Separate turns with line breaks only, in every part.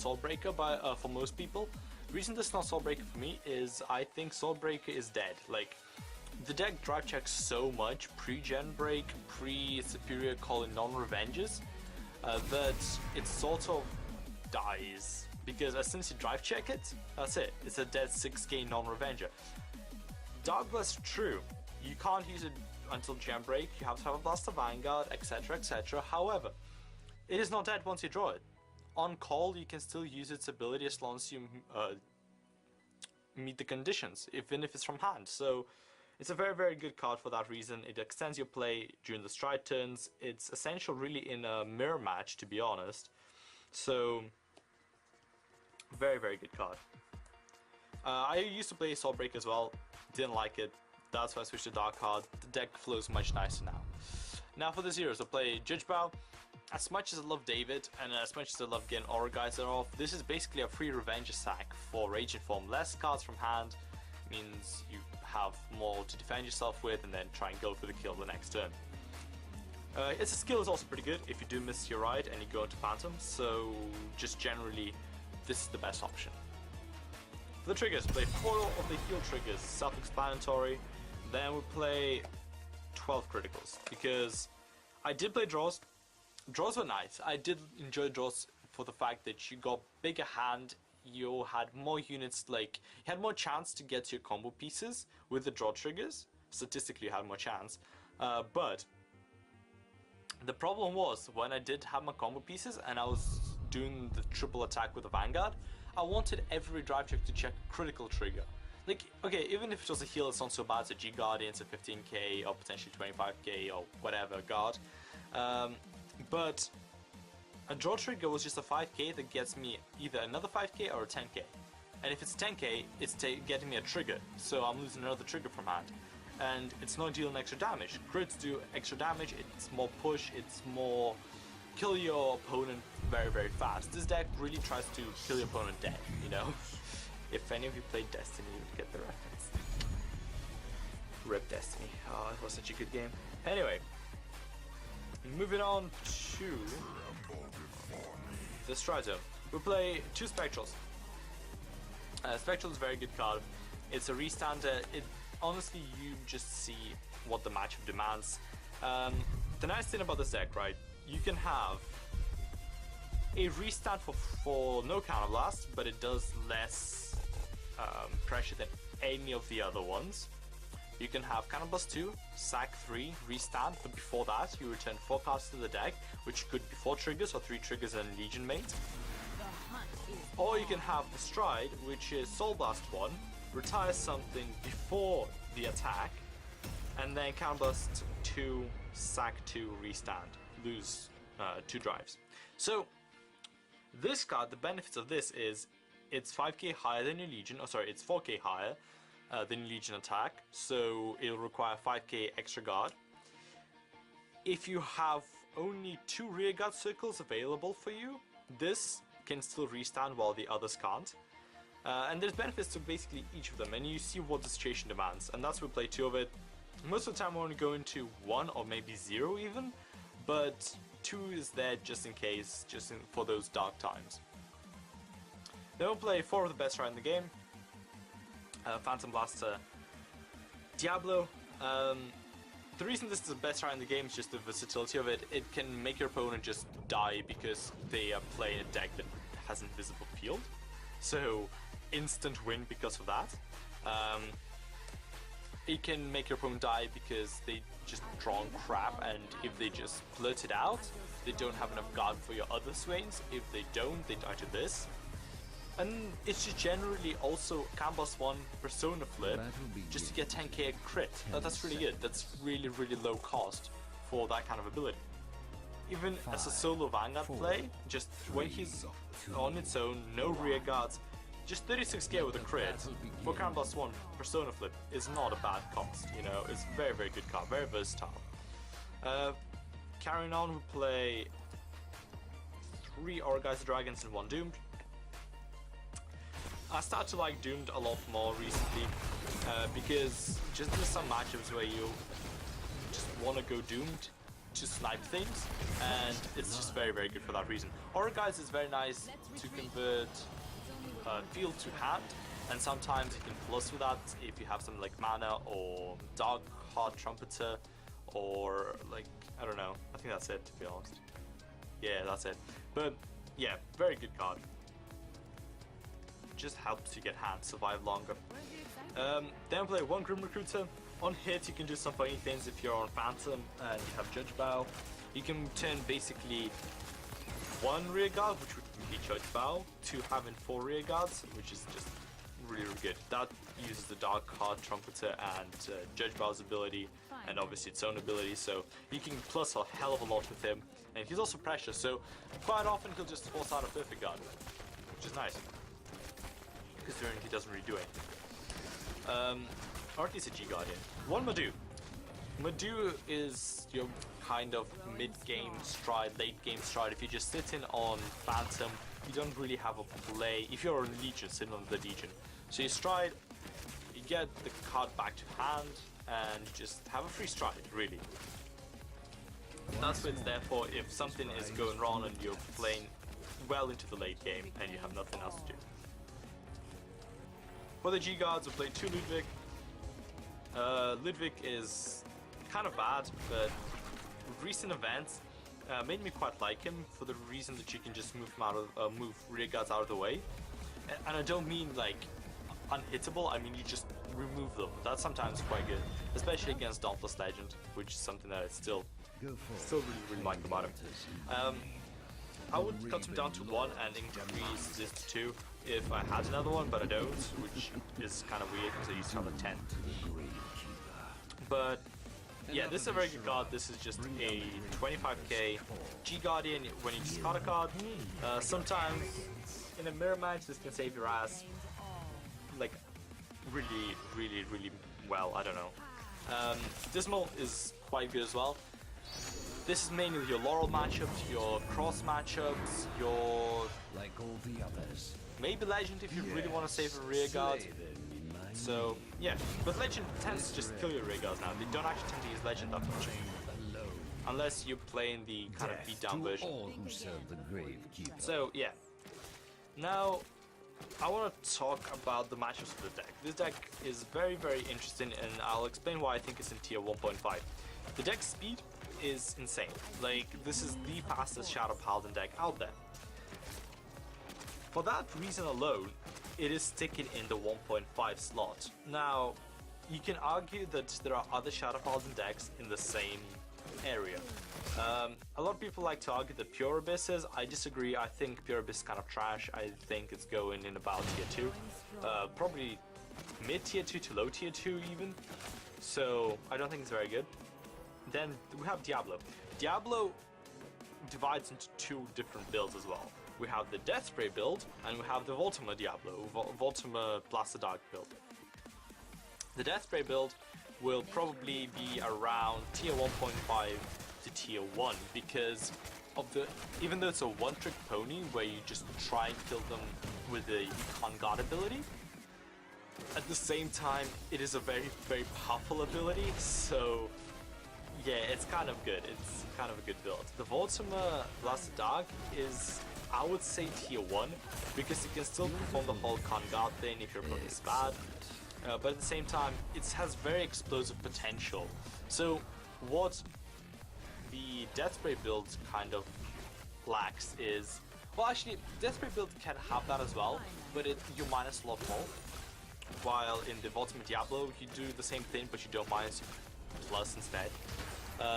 Soulbreaker for most people. The reason this is not Soulbreaker for me is I think Soulbreaker is dead. Like, the deck drive checks so much pre-gen break, pre-superior calling non-revenges, that it sort of dies. Because as soon as you drive check it, that's it. It's a dead 6k non-revenger. Dark Blast, true. You can't use it until Gem Break, you have to have a Blaster Vanguard, etc, etc. However, it is not dead once you draw it. On call, you can still use its ability as long as you meet the conditions, even if it's from hand. So, it's a very, very good card for that reason. It extends your play during the stride turns. It's essential really in a mirror match, to be honest. So, very, very good card. I used to play Soulbreak as well, didn't like it. That's why I switched to Dark card. The deck flows much nicer now. Now for the zeros, I'll play Judge Bow. As much as I love David, and as much as I love getting Aura Geyser off, this is basically a free Revenge sack for Raging Form. Less cards from hand means you have more to defend yourself with, and then try and go for the kill the next turn. Its skill is also pretty good if you do miss your ride and you go into Phantom, so just generally, this is the best option. For the triggers, play 4 of the heal triggers, self-explanatory. Then we play 12 criticals, because I did play draws. Draws were nice. I did enjoy draws for the fact that you got bigger hand, you had more units, like, you had more chance to get to your combo pieces with the draw triggers. Statistically you had more chance. But the problem was, when I did have my combo pieces and I was doing the triple attack with the Vanguard, I wanted every drive check to check a critical trigger. Like, okay, even if it was a heal, it's not so bad. It's a G Guardian, it's a 15k or potentially 25k or whatever guard. But a draw trigger was just a 5k that gets me either another 5k or a 10k. And if it's 10k, it's getting me a trigger, so I'm losing another trigger from hand. And it's not dealing extra damage. Crits do extra damage, it's more push, it's more kill your opponent very, very fast. This deck really tries to kill your opponent dead, you know? If any of you played Destiny, you would get the reference. Rip Destiny. Oh, it was such a good game. Anyway, moving on to the Stride Zone. We play 2 Spectrals. Spectral is a very good card. It's a restander. Honestly, you just see what the matchup demands. The nice thing about this deck, right? You can have a restand for no counterblast, but it does less pressure than any of the other ones. You can have counterblast 2, sack 3, restand, but before that you return 4 cards to the deck, which could be 4 triggers or 3 triggers and Legion Mate. Or you can have the Stride, which is Soul Blast 1, retire something before the attack, and then counterblast 2, sack 2, restand, lose 2 drives. So this card, the benefits of this is it's 5k higher than your Legion, oh sorry, it's 4k higher than your Legion attack, so it'll require 5k extra guard. If you have only 2 rear guard circles available for you, this can still restand while the others can't. And there's benefits to basically each of them, and you see what the situation demands, and that's why we play 2 of it. Most of the time we only go into 1 or maybe 0 even, but 2 is there just in case, for those dark times. Then we'll play 4 of the best right in the game. Phantom Blaster, Diablo. The reason this is the best right in the game is just the versatility of it. It can make your opponent just die because they are playing a deck that has invisible field. So, instant win because of that. It can make your opponent die because they just draw crap, and if they just blurt it out, they don't have enough guard for your other swains. If they don't, they die to this. And it's just generally also Counterblast 1 Persona Flip just to get 10k crit. That's really good. That's really, really low cost for that kind of ability. Even as a solo Vanguard play, just when he's on its own, no rear guards, just 36k with a crit for Counterblast 1 Persona Flip is not a bad cost, you know, it's a very, very good card, very versatile. Carrying on, we play 3 Aura Geyser Dragons and 1 Doomed. I start to like Doomed a lot more recently, because just there's some matchups where you just want to go Doomed, to snipe things, and it's just very, very good for that reason. Aura Guys is very nice to convert field to hand, and sometimes you can plus with that if you have something like Mana or Dark Heart Trumpeter, or like, I don't know, I think that's it, to be honest. Yeah, that's it. But yeah, very good card. Just helps you get hand, survive longer. Then play one Grim Recruiter. On hit you can do some funny things. If you're on Phantom and you have Judge Bow, you can turn basically one rear guard, which would be Judge Bow, to having 4 rear guards, which is just really, really good. That uses the Dark Heart Trumpeter and Judge Bow's ability, and obviously its own ability, so you can plus a hell of a lot with him. And he's also precious, so quite often he'll just force out a perfect guard, which is nice, considering he doesn't really do anything. Or at least a G Guardian. One Madu. Madu is your kind of mid-game stride, late-game stride. If you're just sitting on Phantom, you don't really have a play. If you're on Legion, sitting on the Legion. So you stride, you get the card back to hand, and you just have a free stride, really. That's what it's there for if something is going wrong and you're playing well into the late game and you have nothing else to do. For the G Guards, we'll play 2 Ludwig. Ludwig is kind of bad, but recent events made me quite like him for the reason that you can just move him out of move rear guards out of the way, and I don't mean like unhittable. I mean you just remove them. That's sometimes quite good, especially against Dauntless Legend, which is something that I still really, really like about him. I would cut him down to 1 and increase this to 2 if I had another one, but I don't, which is kind of weird because I used to have a 10. But yeah, this is a very good card. This is just a 25k G Guardian when you discard a card. Sometimes in a mirror match this can save your ass like really, really, really well. I don't know. Dismal is quite good as well. This is mainly your Laurel matchups, your Cross matchups, your
like all the others.
Maybe Legend if you really want to save a rear guard. So yeah, but Legend tends to just kill your rear guards now. They don't actually tend to use Legend that much, unless you're playing the kind of beat down version. So yeah, now I want to talk about the matchups for the deck. This deck is very, very interesting, and I'll explain why I think it's in tier 1.5. The deck speed is insane. Like, this is the fastest Shadow Paladin deck out there. For that reason alone, it is sticking in the 1.5 slot. Now, you can argue that there are other Shadow Paladin decks in the same area. A lot of people like to argue that Pure Abyss is. I disagree. I think Pure Abyss is kind of trash. I think it's going in about tier 2. Probably mid tier 2 to low tier 2 even. So, I don't think it's very good. Then we have Diablo. Diablo divides into 2 different builds as well. We have the Death Spray build, and we have the Voltima Diablo, Voltima Blast the Dark build. The Death Spray build will probably be around tier 1.5 to tier 1 because of the, even though it's a one-trick pony where you just try and kill them with the Econ God ability, at the same time it is a very, very powerful ability, so yeah, it's kind of good. It's kind of a good build. The Voltima Blast the Dark is, I would say, tier 1 because it can still perform the whole Con God thing if your opponent is bad. But at the same time, it has very explosive potential. So what the Death Spray build kind of lacks is, well, actually, Death Spray build can have that as well, but you minus a lot more. While in the Voltima Diablo, you do the same thing, but you don't minus, plus instead.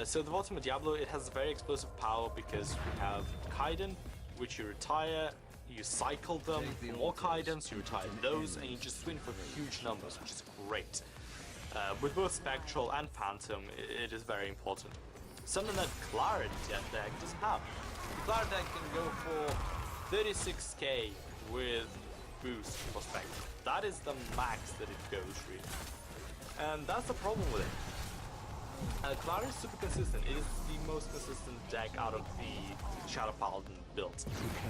So the Voltima Diablo, it has very explosive power because we have Kaiden, which you retire, you cycle them for more Kaidens, you retire those, and you just win for huge numbers, which is great. With both Spectral and Phantom, it is very important. Something that Clara deck doesn't have. The Clara deck can go for 36k with boost for Spectral. That is the max that it goes, really. And that's the problem with it. Clara is super consistent. It is the most consistent deck out of the Shadow Paladin builds,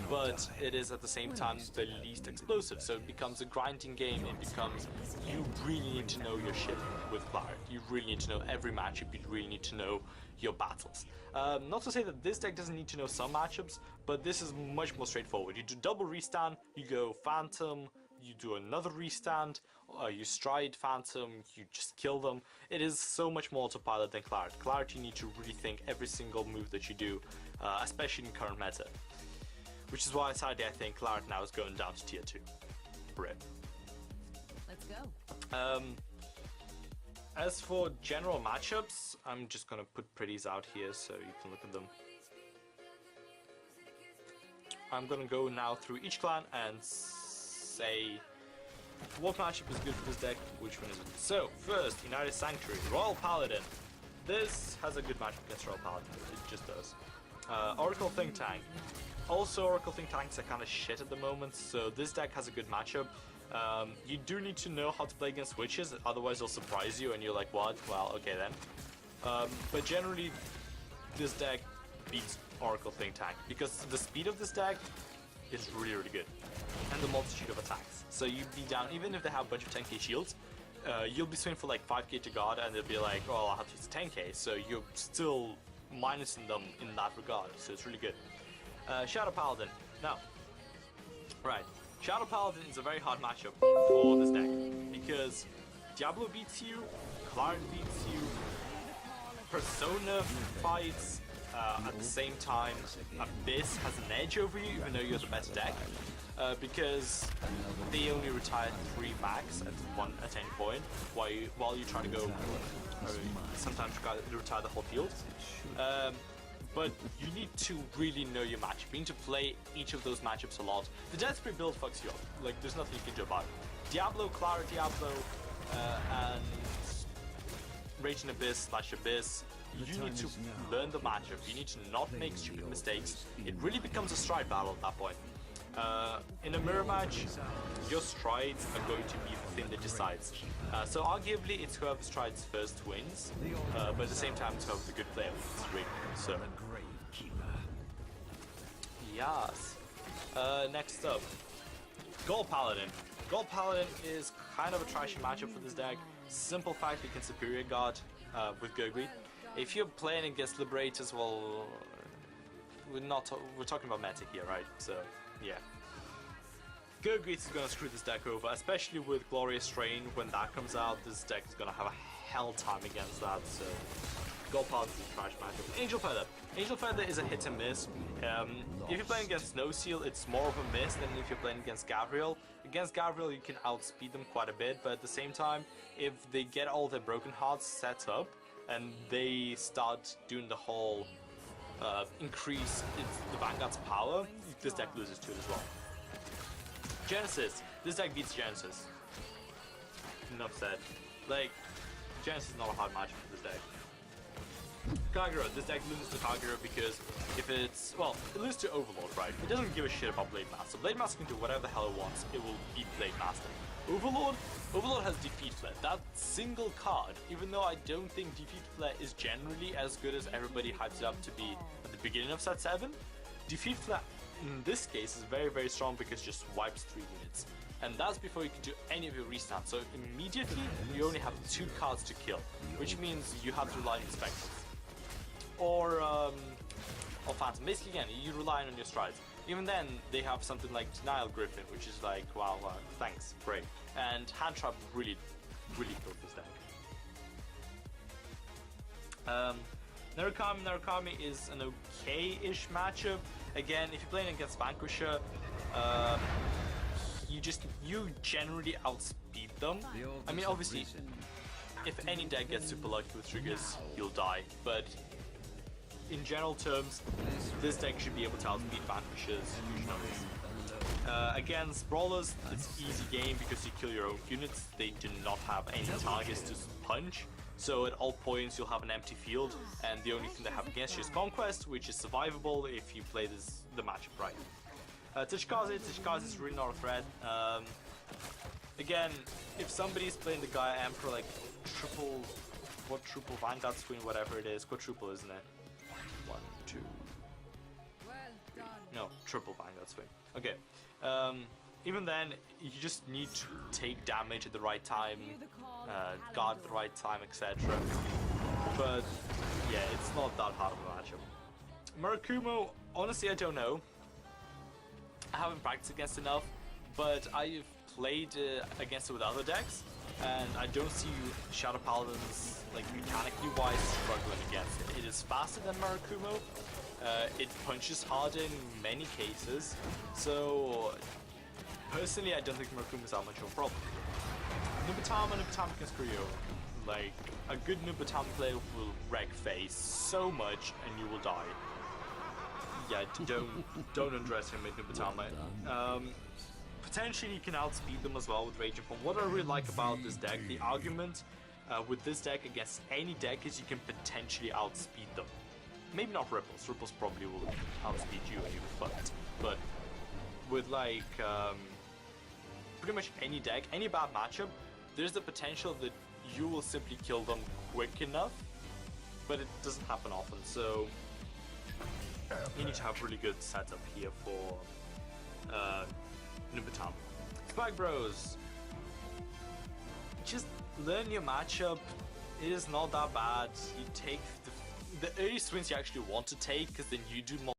but it is at the same time the least explosive, so it becomes a grinding game. It becomes, you really need to know your shit with Clara. You really need to know every matchup. You really need to know your battles. Not to say that this deck doesn't need to know some matchups, but this is much more straightforward. You do double restand, you go Phantom, you do another restand, you stride Phantom, you just kill them. It is so much more autopilot than Claret. Claret, you need to really think every single move that you do, especially in current meta. Which is why sadly I think Claret now is going down to tier 2. Rip.
Let's go.
As for general matchups, I'm just gonna put pretties out here so you can look at them. I'm gonna go now through each clan and say what matchup is good for this deck, which one isn't. So, first, United Sanctuary, Royal Paladin. This has a good matchup against Royal Paladin, it just does. Oracle Think Tank. Also, Oracle Think Tanks are kind of shit at the moment, so this deck has a good matchup. You do need to know how to play against witches, otherwise they'll surprise you and you're like, what? Well, okay then. But generally, this deck beats Oracle Think Tank, because the speed of this deck is really, really good. And the multitude of attacks. So you'd be down, even if they have a bunch of 10k shields, you'll be swinging for like 5k to guard and they'll be like, oh, I'll have to use 10k, so you're still minusing them in that regard, so it's really good. Shadow Paladin. Now, right, Shadow Paladin is a very hard matchup for this deck, because Diablo beats you, Claret beats you, Persona fights, at the same time, Abyss has an edge over you, even though you're the better deck, because they only retire 3 max at any point, while you try to go, sometimes retire the whole field. But you need to really know your matchup. You need to play each of those matchups a lot. The Death Spray build fucks you up. Like, there's nothing you can do about it. Diablo, Claret, Diablo, and Raging Abyss / Abyss. You need to learn the matchup. You need to not make stupid mistakes. It really becomes a stride battle at that point. In a mirror match, your strides are going to be the thing that decides. So arguably, it's whoever strides first wins, but at the same time, it's whoever the good player wins. So, yes. Next up, Gold Paladin. Gold Paladin is kind of a trashy matchup for this deck. Simple fact, you can Superior Guard with Gurgly. If you're playing against Liberators, well, we're talking about meta here, right? So, yeah. Gurgly is gonna screw this deck over, especially with Glorious Strain. When that comes out, this deck is gonna have a hell time against that, so Gold Paladin is a trash matchup. Angel Feather. Angel Feather is a hit and miss. If you're playing against Snow Seal, it's more of a miss than if you're playing against Gabriel. Against Gabriel, you can outspeed them quite a bit, but at the same time, if they get all their Broken Hearts set up, and they start doing the whole increase the Vanguard's power, this deck loses to it as well. Genesis. This deck beats Genesis. Enough said. Like, Genesis is not a hard match for this deck. Kagura. This deck loses to Kagura because if it's... well, it loses to Overlord, right? It doesn't give a shit about Blade Master. Blade Master can do whatever the hell it wants. It will beat Blade Master. Overlord has Defeat Flare. That single card, even though I don't think Defeat Flare is generally as good as everybody hypes it up to be at the beginning of set 7, Defeat Flare in this case is very, very strong because it just wipes 3 units. And that's before you can do any of your restands. So immediately, you only have 2 cards to kill, which means you have to rely on Inspectors. Or Phantom. Basically, again, you rely on your strides. Even then, they have something like Denial Griffin, which is like, wow, thanks, great. And Hand Trap really, really killed this deck. Narukami is an okay-ish matchup. Again, if you're playing against Vanquisher, you generally outspeed them. I mean, obviously, if any deck gets super lucky with triggers, you'll die. But in general terms, this deck should be able to outspeed Vanquishers huge numbers. Against Brawlers, it's an easy game because you kill your own units. They do not have any targets to punch. So at all points you'll have an empty field, and the only thing they have against you is Conquest, which is survivable if you play the matchup right. Tachikaze is really not a threat. Again, if somebody's playing the Gaia Emperor like triple quadruple Vanguard swing, whatever it is. Quadruple, isn't it? 1, 2.
Well done.
No, triple Vanguard swing. Okay. Even then, you just need to take damage at the right time, guard at the right time, etc. But yeah, it's not that hard of a matchup. Murakumo, honestly, I don't know. I haven't practiced against enough, but I've played against it with other decks, and I don't see Shadow Paladins, like mechanically wise, struggling against it. It is faster than Murakumo. It punches harder in many cases, so personally, I don't think Murakumo is that much of a problem. Nubatama can screw you over. Like, a good Nubatama player will wreck face so much and you will die. Yeah, don't underestimate Nubatama. Potentially you can outspeed them as well with Raging Form. What I really like about this deck, the argument with this deck against any deck is you can potentially outspeed them. Maybe not Ripples. Ripples probably will outspeed you anyway, but with like pretty much any deck, any bad matchup, there's the potential that you will simply kill them quick enough, but it doesn't happen often, so you need to have really good setup here for Nubatama. Spike Bros, just learn your matchup. It is not that bad. You take the early swings you actually want to take, because then you do more